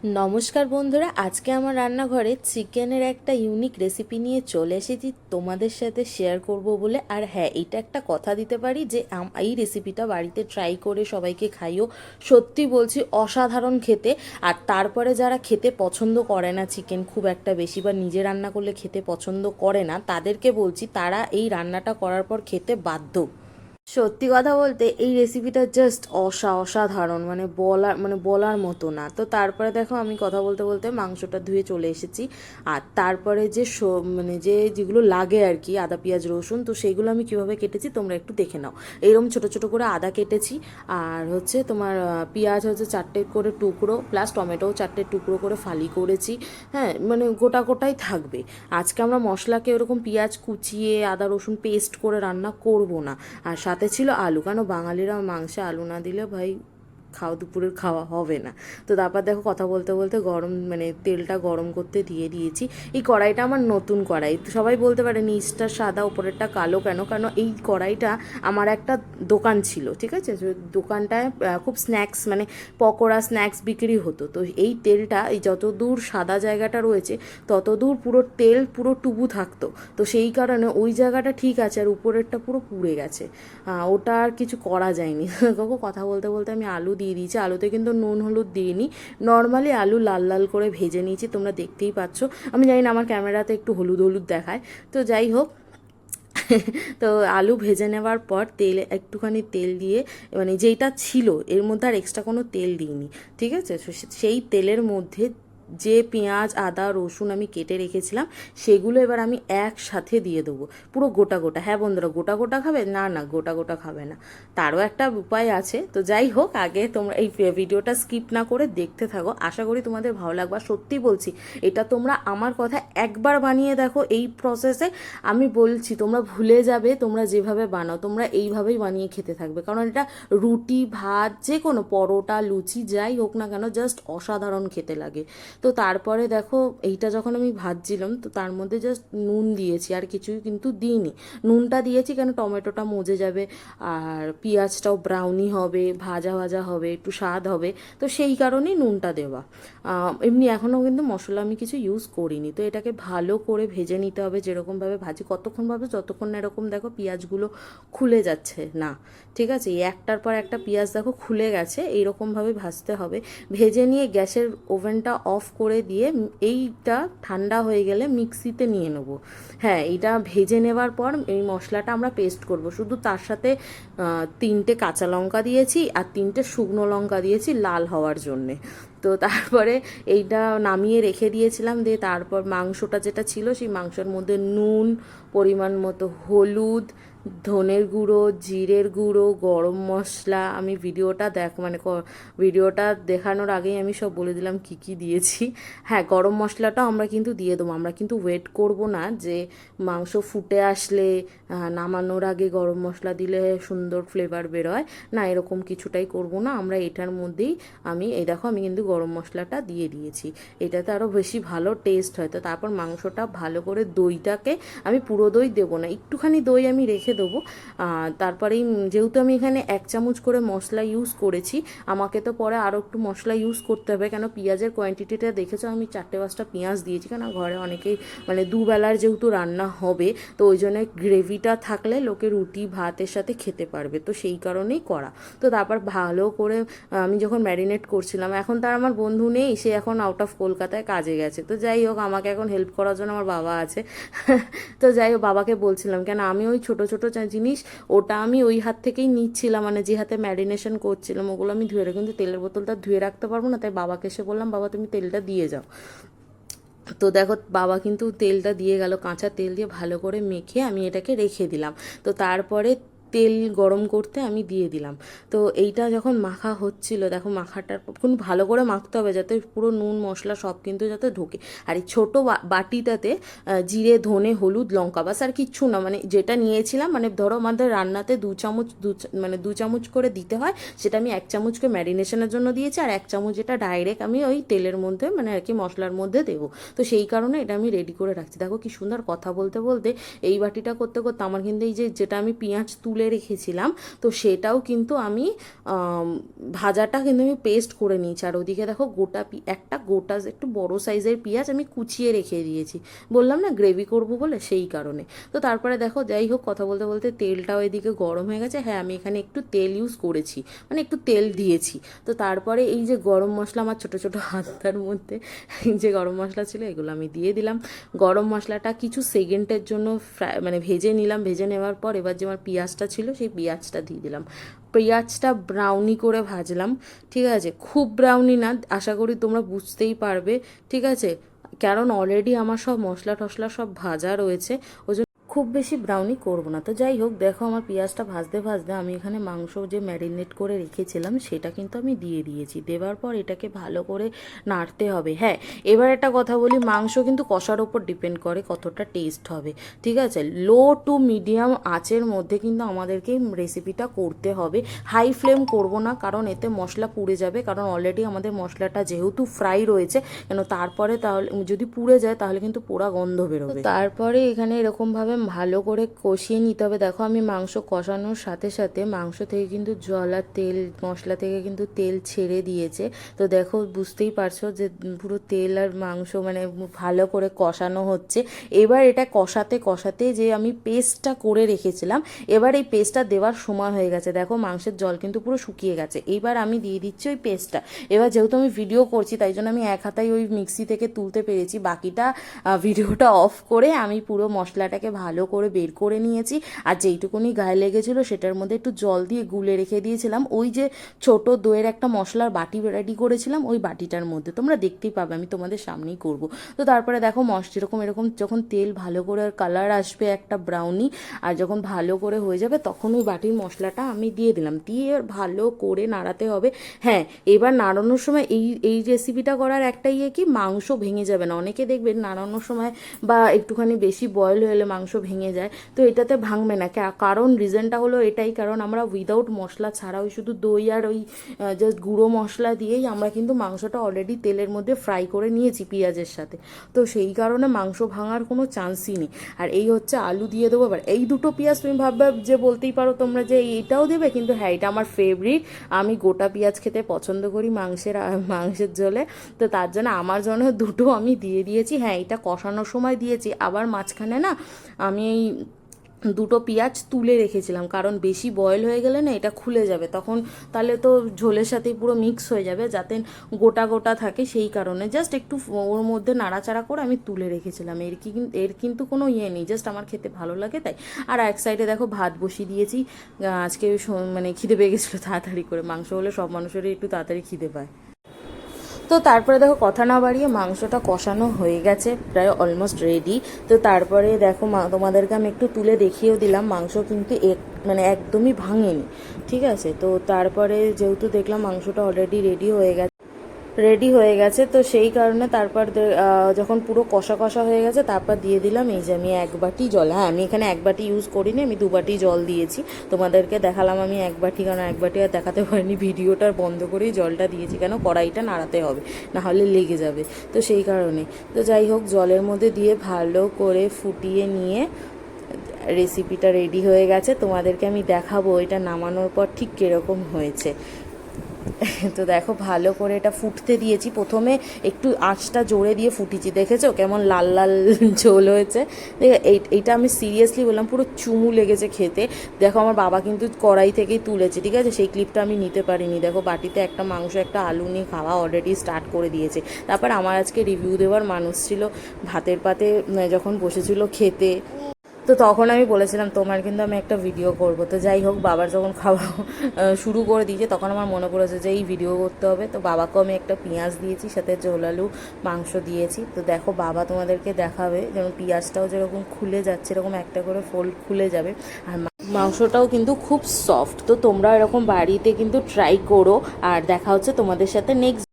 নমস্কার বন্ধুরা, আজকে আমার রান্নাঘরে চিকেনের একটা ইউনিক রেসিপি নিয়ে চলে এসেছি তোমাদের সাথে শেয়ার করব বলে। আর হ্যাঁ, এটা একটা কথা দিতে পারি যে এই রেসিপিটা বাড়িতে ট্রাই করে সবাইকে খাইও। সত্যি বলছি, অসাধারণ খেতে। আর তারপরে যারা খেতে পছন্দ করে না চিকেন খুব একটা বেশি, বা নিজে রান্না করলে খেতে পছন্দ করে না, তাদেরকে বলছি তারা এই রান্নাটা করার পর খেতে বাধ্য। সত্যি কথা বলতে এই রেসিপিটা জাস্ট অসাধারণ, বলার মতো না। তো তারপরে দেখো, আমি কথা বলতে বলতে মাংসটা ধুয়ে চলে এসেছি। আর তারপরে যে যেগুলো লাগে আর কি, আদা পেঁয়াজ রসুন, তো সেইগুলো আমি কিভাবে কেটেছি তোমরা একটু দেখে নাও। এইরকম ছোট ছোট করে আদা কেটেছি। আর হচ্ছে তোমার পেঁয়াজ হচ্ছে 4টে করে টুকরো, প্লাস টমেটোও 4টে টুকরো করে ফালি করেছি। হ্যাঁ, মানে গোটা গোটাই থাকবে। আজকে আমরা মশলাকে ওরকম পেঁয়াজ কুচিয়ে আদা রসুন পেস্ট করে রান্না করব না। আর সাথে ছিল আলু, কারণ বাঙালিরা মাংসে আলু না দিলে ভাই দুপুরের খাওয়া হবে না। তো তারপর দেখো, কথা বলতে বলতে তেলটা গরম করতে দিয়ে দিয়েছি। এই কড়াইটা আমার নতুন কড়াই। তো সবাই বলতে পারে নিচটা সাদা ওপরেরটা কালো কেন, কারণ এই কড়াইটা আমার একটা দোকান ছিল, ঠিক আছে? দোকানটায় খুব স্ন্যাক্স পকোড়া স্ন্যাক্স বিক্রি হতো। তো এই তেলটা, এই যত দূর সাদা জায়গাটা রয়েছে তত দূর পুরো তেল পুরো টুবু থাকতো। তো সেই কারণে ওই জায়গাটা ঠিক আছে, আর উপরেরটা পুরো পুড়ে গেছে। ওটা আর কিছু করা যায়নি। কথা বলতে বলতে আমি আলু দিয়ে দিয়েছি। আলুতে কিন্তু নুন হলুদ দিইনি, নর্মালি আলু লাল লাল করে ভেজে নিয়েছি, তোমরা দেখতেই পাচ্ছ। আমি জানি না আমার ক্যামেরাতে একটু হলুদ হলুদ দেখায়, তো যাই হোক। তো আলু ভেজে নেওয়ার পর একটুখানি তেল দিয়ে, যেইটা ছিল এর মধ্যে আর এক্সট্রা কোনো তেল দিইনি, ঠিক আছে? সেই তেলের মধ্যে যে পেঁয়াজ আদা রসুন আমি কেটে রেখেছিলাম সেগুলো এবার আমি একসাথে দিয়ে দেবো, পুরো গোটা গোটা। হ্যাঁ বন্ধুরা, গোটা গোটা খাবে না? না, গোটা গোটা খাবে না, তারও একটা উপায় আছে। তো যাই হোক, আগে তোমরা এই ভিডিওটা স্কিপ না করে দেখতে থাকো, আশা করি তোমাদের ভালো লাগবে। সত্যি বলছি, এটা তোমরা আমার কথা একবার বানিয়ে দেখো এই প্রসেসে, আমি বলছি তোমরা ভুলে যাবে তোমরা যেভাবে বানাও, তোমরা এইভাবেই বানিয়ে খেতে থাকবে। কারণ এটা রুটি ভাত যে কোনো পরোটা লুচি যাই হোক না কেন, জাস্ট অসাধারণ খেতে লাগে। তো তারপরে দেখো, এইটা যখন আমি ভাজছিলাম তো তার মধ্যে জাস্ট নুন দিয়েছি, আর কিছুই কিন্তু দিইনি। নুনটা দিয়েছি কেন, টমেটোটা মজে যাবে, আর পেঁয়াজটাও ব্রাউনি হবে, ভাজা ভাজা হবে, একটু স্বাদ হবে, তো সেই কারণেই নুনটা দেওয়া। এমনি এখনও কিন্তু মশলা আমি কিছু ইউজ করিনি। তো এটাকে ভালো করে ভেজে নিতে হবে, যেরকমভাবে ভাজি। কতক্ষণ ভাবে, যতক্ষণ না এরকম দেখো পেঁয়াজগুলো খুলে যাচ্ছে না, ঠিক আছে? একটার পর একটা পেঁয়াজ দেখো খুলে গেছে, এইরকমভাবে ভাজতে হবে। ভেজে নিয়ে গ্যাসের ওভেনটা অফ করে দিয়ে এইটা ঠান্ডা হয়ে গেলে মিক্সিতে নিয়ে নেবো। হ্যাঁ, এইটা ভেজে নেওয়ার পর এই মশলাটা আমরা পেস্ট করব। শুধু তার সাথে 3টে কাঁচা লঙ্কা দিয়েছি আর 3টে শুকনো লঙ্কা দিয়েছি লাল হওয়ার জন্যে। তো তারপরে এইটা নামিয়ে রেখে দিয়েছিলাম। দিয়ে তারপর মাংসটা যেটা ছিল সেই মাংসের মধ্যে নুন, পরিমাণ মতো হলুদ, ধনের গুঁড়ো, জিরের গুঁড়ো, গরম মশলা, আমি ভিডিওটা দেখানোর আগেই আমি সব বলে দিলাম কি কি দিয়েছি। হ্যাঁ, গরম মশলাটাও আমরা কিন্তু দিয়ে দেবো। আমরা কিন্তু ওয়েট করব না যে মাংস ফুটে আসলে নামানোর আগে গরম মশলা দিলে সুন্দর ফ্লেভার বেরোয়, না, এরকম কিছুটাই করব না আমরা। এটার মধ্যেই এই দেখো, আমি কিন্তু গরম মশলাটা দিয়ে দিয়েছি, এটাতে আরও বেশি ভালো টেস্ট হয়। তো তারপর মাংসটা ভালো করে, দইটাকে আমি পুরো দই দেবো না, একটুখানি দই আমি রেখে দেবো। তারপরেই যেহেতু আমি এখানে 1 চামচ করে মশলা ইউজ করেছি, আমাকে তো পরে আরও একটু মশলা ইউজ করতে হবে, কেন পেঁয়াজের কোয়ান্টিটিটা দেখেছো, আমি 4টে 5টা পেঁয়াজ দিয়েছি, কেন ঘরে অনেকেই দুবেলার যেহেতু রান্না হবে, তো ওই জন্য গ্রেভিটা থাকলে লোকে রুটি ভাতের সাথে খেতে পারবে, তো সেই কারণেই করা। তো তারপর ভালো করে আমি যখন ম্যারিনেট করছিলাম, এখন তার আমার বন্ধু নেই, সে এখন আউট অফ কলকাতায় কাজে গেছে। তো যাই হোক, আমাকে এখন হেল্প করার জন্য আমার বাবা আছে। তো যাই হোক, বাবাকে বলছিলাম, কেন আমি ওই ছোট ছোট জিনিস ওটা আমি ওই হাত থেকেই নিচ্ছিলাম, যে হাতে ম্যারিনেশন করছিলাম ওগুলো আমি ধুয়ে, কিন্তু তেলের বোতলটা ধুয়ে রাখতে পারবো না, তাই বাবাকে এসে বললাম, বাবা তুমি তেলটা দিয়ে যাও। তো দেখো, বাবা কিন্তু তেলটা দিয়ে গেল, কাঁচা তেল দিয়ে ভালো করে মেখে আমি এটাকে রেখে দিলাম। তো তারপরে তেল গরম করতে আমি দিয়ে দিলাম। তো এইটা যখন মাখা হচ্ছিল, দেখো মাখাটা কিন্তু ভালো করে মাখতে হবে, যাতে পুরো নুন মশলা সব কিন্তু যাতে ঢোকে। আর এই ছোটো বাটিটাতে জিরে ধনে হলুদ লঙ্কা, বাস আর কিচ্ছু না, যেটা নিয়েছিলাম, ধরো আমাদের রান্নাতে 2 চামচ করে দিতে হয়, সেটা আমি 1 চামচকে ম্যারিনেশনের জন্য দিয়েছি, আর 1 চামচ যেটা ডাইরেক্ট আমি ওই তেলের মধ্যে আর কি মশলার মধ্যে দেবো। তো সেই কারণে এটা আমি রেডি করে রাখছি। দেখো কি সুন্দর, কথা বলতে বলতে এই বাটিটা করতে করতে আমার কিন্তু এই যেটা আমি পেঁয়াজ তুলে তুলে রেখেছিলাম, তো সেটাও কিন্তু আমি ভাজাটা কিন্তু আমি পেস্ট করে নিয়েছি। আর ওদিকে দেখো একটা গোটা একটু বড় সাইজের পেঁয়াজ আমি কুচিয়ে রেখে দিয়েছি, বললাম না গ্রেভি করব বলে, সেই কারণে। তো তারপরে দেখো যাই হোক কথা বলতে বলতে তেলটাও এদিকে গরম হয়ে গেছে। হ্যাঁ, আমি এখানে একটু তেল ইউজ করেছি, মানে একটু তেল দিয়েছি। তো তারপরে এই যে গরম মশলা, আমার ছোটো ছোটো হাতার মধ্যে যে গরম মশলা ছিল এগুলো আমি দিয়ে দিলাম। গরম মশলাটা কিছু সেকেন্ডের জন্য মানে ভেজে নিলাম। ভেজে নেওয়ার পর এবার যে আমার পেঁয়াজটা ছিল সেই পেঁয়াজটা দিয়ে দিলাম। পেঁয়াজটা ব্রাউনি করে ভাজলাম, ঠিক আছে, খুব ব্রাউনি না, আশা করি তোমরা বুঝতেই পারবে, ঠিক আছে, কারণ অলরেডি আমার সব মশলা টশলা সব ভাজা রয়েছে, ওই জন্য খুব বেশি ব্রাউনি করব না। তো যাই হোক দেখো আমার পেঁয়াজটা ভাজতে ভাজতে আমি এখানে মাংস যে ম্যারিনেট করে রেখেছিলাম সেটা কিন্তু আমি দিয়ে দিয়েছি। দেওয়ার পর এটাকে ভালো করে নাড়তে হবে। হ্যাঁ, এবার একটা কথা বলি, মাংস কিন্তু কষার ওপর ডিপেন্ড করে কতটা টেস্ট হবে, ঠিক আছে। লো টু মিডিয়াম আঁচের মধ্যে কিন্তু আমাদেরকে রেসিপিটা করতে হবে। হাই ফ্লেম করব না, কারণ এতে মশলা পুড়ে যাবে, কারণ অলরেডি আমাদের মশলাটা যেহেতু ফ্রাই রয়েছে, কেন তারপরে তাহলে যদি পুড়ে যায় তাহলে কিন্তু পোড়া গন্ধ বেরোবে। তারপরে এখানে এরকমভাবে ভালো করে কষিয়ে নিতে হবে। দেখো আমি মাংস কষানোর সাথে সাথে মাংস থেকে কিন্তু জল আর তেল, মশলা থেকে কিন্তু তেল ছেড়ে দিয়েছে। তো দেখো বুঝতেই পারছো যে পুরো তেল আর মাংস মানে ভালো করে কষানো হচ্ছে। এবার এটা কষাতে কষাতে যে আমি পেস্টটা করে রেখেছিলাম, এবার এই পেস্টটা দেওয়ার সময় হয়ে গেছে। দেখো মাংসের জল কিন্তু পুরো শুকিয়ে গেছে। এইবার আমি দিয়ে দিচ্ছি ওই পেস্টটা। এবার যেহেতু আমি ভিডিও করছি তাই জন্য আমি এক হাতায় ওই মিক্সি থেকে তুলতে পেরেছি, বাকিটা ভিডিওটা অফ করে আমি পুরো মশলাটাকে ভালো করে বের করে নিয়েছি। আর যেইটুকুনি গায়ে লেগেছিলো সেটার মধ্যে একটু জল দিয়ে গুলে রেখে দিয়েছিলাম ওই যে ছোট দইয়ের একটা মশলার বাটি রেডি করেছিলাম ওই বাটিটার মধ্যে, তোমরা দেখতেই পাবে, আমি তোমাদের সামনেই করব। তো তারপরে দেখো এরকম যখন তেল ভালো করে কালার আসবে একটা ব্রাউনি, আর যখন ভালো করে হয়ে যাবে তখন ওই বাটির মশলাটা আমি দিয়ে দিলাম, দিয়ে ভালো করে নাড়াতে হবে। হ্যাঁ, এবার নাড়ানোর সময় এই রেসিপিটা করার একটা কি মাংস ভেঙে যাবে না। অনেকে দেখবেন নাড়ানোর সময় বা একটুখানি বেশি বয়েল হলে মাংস ভেঙে যায়, তো এটাতে ভাঙবে না। কারণ রিজনটা হলো এটাই, কারণ আমরা উইদাউট মশলা ছাড়া ওই শুধু দই আর ওই জাস্ট গুঁড়ো মশলা দিয়েই আমরা কিন্তু মাংসটা অলরেডি তেলের মধ্যে ফ্রাই করে নিয়েছি পেঁয়াজের সাথে, তো সেই কারণে মাংস ভাঙার কোনো চান্সই নেই। আর এই হচ্ছে আলু দিয়ে দেবো। এবার এই দুটো পেঁয়াজ তুমি ভাববে যে বলতেই পারো তোমরা যে এইটাও দেবে, কিন্তু হ্যাঁ এটা আমার ফেভারিট, আমি গোটা পেঁয়াজ খেতে পছন্দ করি মাংসের ঝোলে, তো তার জন্য আমার জন্য দুটো আমি দিয়ে দিয়েছি। হ্যাঁ, এটা কষানোর সময় দিয়েছি, আবার মাঝখানে না আমি এই দুটো পেঁয়াজ তুলে রেখেছিলাম, কারণ বেশি বয়েল হয়ে গেলে না এটা খুলে যাবে, তখন তাহলে তো ঝোলের সাথেই পুরো মিক্স হয়ে যাবে, যাতে গোটা গোটা থাকে, সেই কারণে জাস্ট একটু ওর মধ্যে নাড়াচাড়া করে আমি তুলে রেখেছিলাম। এর কিন্তু কোনো নেই, জাস্ট আমার খেতে ভালো লাগে তাই। আর এক সাইডে দেখো ভাত বসিয়ে দিয়েছি, আজকে মানে খিদে পেয়ে গেছিলো তাড়াতাড়ি করে, মাংস হলে সব মানুষেরই একটু তাড়াতাড়ি খিদে পায়। তো তারপরে দেখো কথা না বাড়িয়ে মাংসটা কষানো হয়ে গেছে, প্রায় অলমোস্ট রেডি। তো তারপরে দেখো তোমাদেরকে আমি একটু তুলে দেখিয়েও দিলাম, মাংস কিন্তু মানে একদমই ভাঙেনি, ঠিক আছে। তো তারপরে যেহেতু দেখলাম মাংসটা অলরেডি রেডি হয়ে গেছে, তো সেই কারণে তারপর যখন পুরো কষা কষা হয়ে গেছে তারপর দিয়ে দিলাম এই যে আমি 1 বাটি জল। হ্যাঁ, আমি এখানে 1 বাটি ইউজ করিনি, আমি 2 বাটি জল দিয়েছি। তোমাদেরকে দেখালাম আমি 1 বাটি, কারণ 1 বাটি আর দেখাতে পারিনি, ভিডিওটা বন্ধ করেই জলটা দিয়েছি, কেন কড়াইটা নাড়াতে হবে, না হলে লেগে যাবে, তো সেই কারণে। তো যাই হোক জলের মধ্যে দিয়ে ভালো করে ফুটিয়ে নিয়ে রেসিপিটা রেডি হয়ে গেছে। তোমাদেরকে আমি দেখাবো এটা নামানোর পর ঠিক কীরকম হয়েছে। তো দেখো ভালো করে এটা ফুটতে দিয়েছি, প্রথমে একটু আঁচটা জোরে দিয়ে ফুটিয়েছি, দেখেছো কেমন লাল লাল ঝোল হয়েছে। এইটা আমি সিরিয়াসলি বললাম, পুরো চুমু লেগেছে খেতে। দেখো আমার বাবা কিন্তু কড়াই থেকেই তুলেছে, ঠিক আছে, সেই ক্লিপটা আমি নিতে পারিনি। দেখো বাটিতে একটা মাংস একটা আলু নিয়ে খাওয়া অলরেডি স্টার্ট করে দিয়েছে। তারপর আমার আজকে রিভিউ দেওয়ার মানুষ ছিল, ভাতের পাতে যখন বসেছিল খেতে, তো তখন আমি বলেছিলাম তোমার কিন্তু আমি একটা ভিডিও করব। তো যাই হোক বাবার যখন খাওয়া শুরু করে দিয়েছে তখন আমার মনে পড়েছে যে এই ভিডিও করতে হবে, তো বাবাকেও আমি একটা পেঁয়াজ দিয়েছি, সাথে ঝোল আলু মাংস দিয়েছি। তো দেখো বাবা তোমাদেরকে দেখাবে, যেমন পেঁয়াজটাও যেরকম খুলে যাচ্ছে এরকম একটা করে ফোল্ড খুলে যাবে, আর মাংসটাও কিন্তু খুব সফট। তো তোমরা এরকম বাড়িতে কিন্তু ট্রাই করো, আর দেখা হচ্ছে তোমাদের সাথে নেক্সট